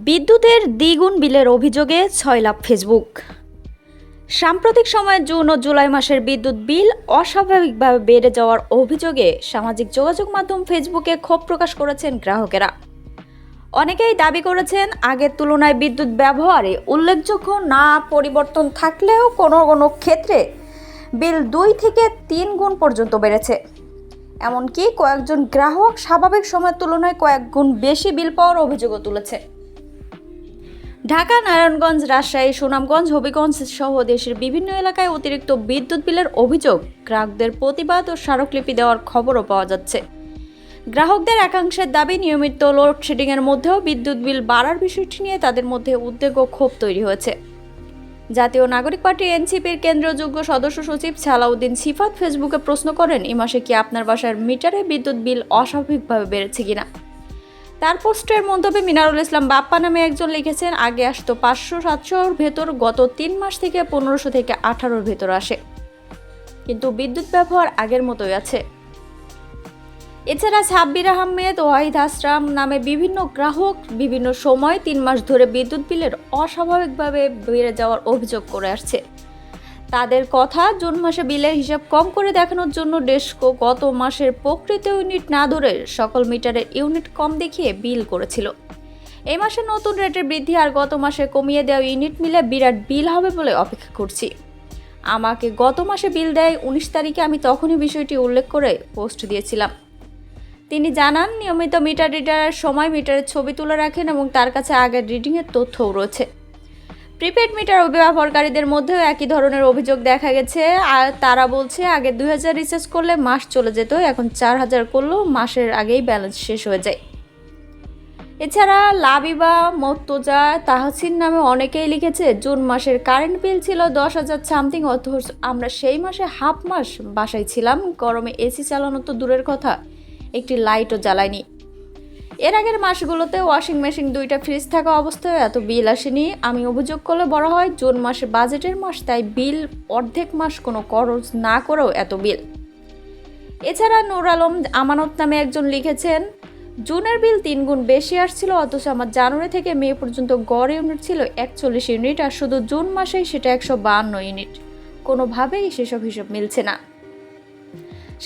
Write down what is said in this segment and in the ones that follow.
বিদ্যুতের দ্বিগুণ বিলের অভিযোগে ৬ লাখ ফেসবুক। সাম্প্রতিক সময়ে জুন ও জুলাই মাসের বিদ্যুৎ বিল অস্বাভাবিকভাবে বেড়ে যাওয়ার অভিযোগে সামাজিক যোগাযোগ মাধ্যম ফেসবুকে ক্ষোভ প্রকাশ করেছেন গ্রাহকেরা। অনেকেই দাবি করেছেন, আগের তুলনায় বিদ্যুৎ ব্যবহারে উল্লেখযোগ্য না পরিবর্তন থাকলেও কোনো কোনো ক্ষেত্রে বিল ২ থেকে ৩ গুণ পর্যন্ত বেড়েছে। এমনকি কয়েকজন গ্রাহক স্বাভাবিক সময়ের তুলনায় কয়েক গুণ বেশি বিল পাওয়ার অভিযোগও তুলেছে। ঢাকা, নারায়ণগঞ্জ, রাজশাহী, সুনামগঞ্জ, হবিগঞ্জ সহ দেশের বিভিন্ন এলাকায় অতিরিক্ত বিদ্যুৎ বিলের অভিযোগ, গ্রাহকদের প্রতিবাদ ও স্মারকলিপি দেওয়ার খবরও পাওয়া যাচ্ছে। গ্রাহকদের একাংশের দাবি, নিয়মিত লোডশেডিংয়ের মধ্যেও বিদ্যুৎ বিল বাড়ার বিষয়টি নিয়ে তাদের মধ্যে উদ্বেগ ও ক্ষোভ তৈরি হয়েছে। জাতীয় নাগরিক পার্টি এনসিপির কেন্দ্রীয় যুগ্ম সদস্য সচিব সালাউদ্দিন সিফাত ফেসবুকে প্রশ্ন করেন, এই মাসে কি আপনার বাসার মিটারে বিদ্যুৎ বিল অস্বাভাবিকভাবে বেড়েছে কিনা। তার পোস্টের মন্তব্যে মিনারুল ইসলাম বাপ্পা নামে একজন লিখেছেন, আগে আসতো ৫০০-৭০০-র ভেতর, গত ৩ মাস থেকে ১৫০০ থেকে ১৮০০-র ভেতর আসে, কিন্তু বিদ্যুৎ ব্যবহার আগের মতোই আছে। এছাড়া সাব্বির আহমেদ, ওয়াহিদ আসরাম নামে বিভিন্ন গ্রাহক বিভিন্ন সময় ৩ মাস ধরে বিদ্যুৎ বিলের অস্বাভাবিকভাবে বেড়ে যাওয়ার অভিযোগ করে আসছে। তাদের কথা, জুন মাসে বিলের হিসাব কম করে দেখানোর জন্য ডেসকো গত মাসের প্রকৃত ইউনিট না ধরে সকল মিটারের ইউনিট কম দেখিয়ে বিল করেছিল। এই মাসে নতুন রেটের বৃদ্ধি আর গত মাসে কমিয়ে দেওয়া ইউনিট মিলে বিরাট বিল হবে বলে অপেক্ষা করছি। আমাকে গত মাসে বিল দেয় ১৯ তারিখে, আমি তখনই বিষয়টি উল্লেখ করে পোস্ট দিয়েছিলাম। তিনি জানান, নিয়মিত মিটার রিডারের সময় মিটারের ছবি তুলে রাখেন এবং তার কাছে আগের রিডিংয়ের তথ্যও রয়েছে। প্রিপেড মিটার ব্যবহারকারীদের মধ্যেও একই ধরনের অভিযোগ দেখা গেছে। আর তারা বলছে, আগে ২০০০ রিচার্জ করলে মাস চলে যেত, এখন ৪০০০ করলেও মাসের আগেই ব্যালেন্স শেষ হয়ে যায়। এছাড়া লাবিবা, মর্তজা, তাহসিন নামে অনেকেই লিখেছে, জুন মাসের কারেন্ট বিল ছিল ১০,০০০ সামথিং, অথচ আমরা সেই মাসে হাফ মাস বাসায় ছিলাম, গরমে এসি চালানো তো দূরের কথা, একটি লাইটও জ্বালায়নি। এর আগের মাসগুলোতে ওয়াশিং মেশিন, 2টা ফ্রিজ থাকা অবস্থায় এত বিল আসেনি। আমি অভিযোগ করলে বলা হয়, জুন মাসে বাজেটের মাস, তাই বিল অর্ধেক মাস কোনো খরচ না করেও এত বিল। এছাড়া নূর আলম আমানত নামে একজন লিখেছেন, জুনের বিল ৩ গুণ বেশি আসছিল, অথচ আমার জানুয়ারি থেকে মে পর্যন্ত গড় ইউনিট ছিল ৪১ ইউনিট, আর শুধু জুন মাসেই সেটা ১৫২ ইউনিট। কোনোভাবেই সেসব হিসাব মিলছে না।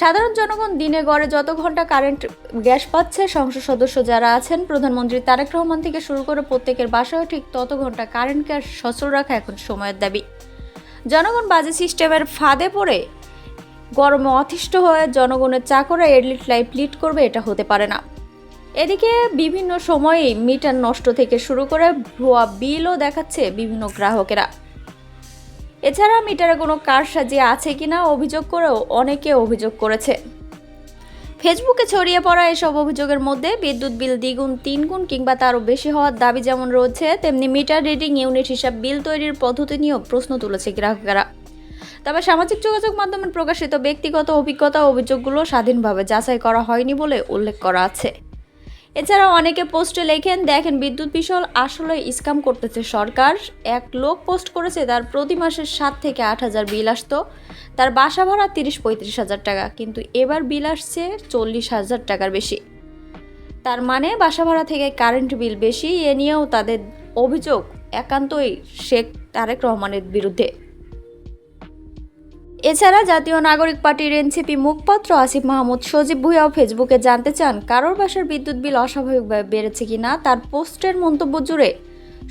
সাধারণ জনগণ দিনে গড়ে যত ঘন্টা কারেন্ট গ্যাস পাচ্ছে, সংসদ সদস্য যারা আছেন, প্রধানমন্ত্রী তারেক রহমান থেকে শুরু করে প্রত্যেকের বাসায় ঠিক তত ঘন্টা কারেন্ট গ্যাস সচল রাখা এখন সময়ের দাবি। জনগণ বাজে সিস্টেমের ফাঁদে পড়ে গরমে অতিষ্ঠ হয়ে জনগণের চাকরা এডলিট লাইট লিড করবে, এটা হতে পারে না। এদিকে বিভিন্ন সময়েই মিটার নষ্ট থেকে শুরু করে ভুয়া বিলও দেখাচ্ছে বিভিন্ন গ্রাহকেরা। এছাড়া মিটারে কোনো কারসাজি আছে কিনা অভিযোগ করেও অনেকে অভিযোগ করেছে। ফেসবুকে ছড়িয়ে পড়া এসব অভিযোগের মধ্যে বিদ্যুৎ বিল দ্বিগুণ, ৩ গুণ কিংবা তারও বেশি হওয়ার দাবি যেমন রয়েছে, তেমনি মিটার রিডিং ইউনিট হিসাব বিল তৈরির পদ্ধতি নিয়েও প্রশ্ন তুলেছে গ্রাহকেরা। তবে সামাজিক যোগাযোগ মাধ্যমে প্রকাশিত ব্যক্তিগত অভিজ্ঞতা ও অভিযোগগুলো স্বাধীনভাবে যাচাই করা হয়নি বলে উল্লেখ করা আছে। এছাড়া অনেকে পোস্টে লেখেন, দেখেন বিদ্যুৎ বিল আসলে স্ক্যাম করতেছে সরকার। এক লোক পোস্ট করেছে, তার প্রতি মাসে ৭ থেকে ৮,০০০ বিল আসতো, তার বাসা ভাড়া ৩০-৩৫,০০০ টাকা, কিন্তু এবার বিল আসছে ৪০,০০০ টাকার বেশি। তার মানে বাসা ভাড়া থেকে কারেন্ট বিল বেশি। এ নিয়েও তাদের অভিযোগ একান্তই শেখ তারেক রহমানের বিরুদ্ধে। এছাড়া জাতীয় নাগরিক পার্টির এনসিপি মুখপাত্র আসিফ মাহমুদ সজীব ভুঁইয়াও ফেসবুকে জানতে চান, কারোর বাসার বিদ্যুৎ বিল অস্বাভাবিকভাবে বেড়েছে কিনা। তার পোস্টের মন্তব্য জুড়ে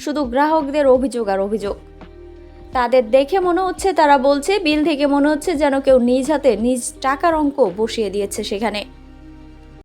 শুধু গ্রাহকদের অভিযোগ আর অভিযোগ। তাদের দেখে মনে হচ্ছে, তারা বলছে, বিল থেকে মনে হচ্ছে যেন কেউ নিজ হাতে নিজ টাকার অঙ্ক বসিয়ে দিয়েছে সেখানে।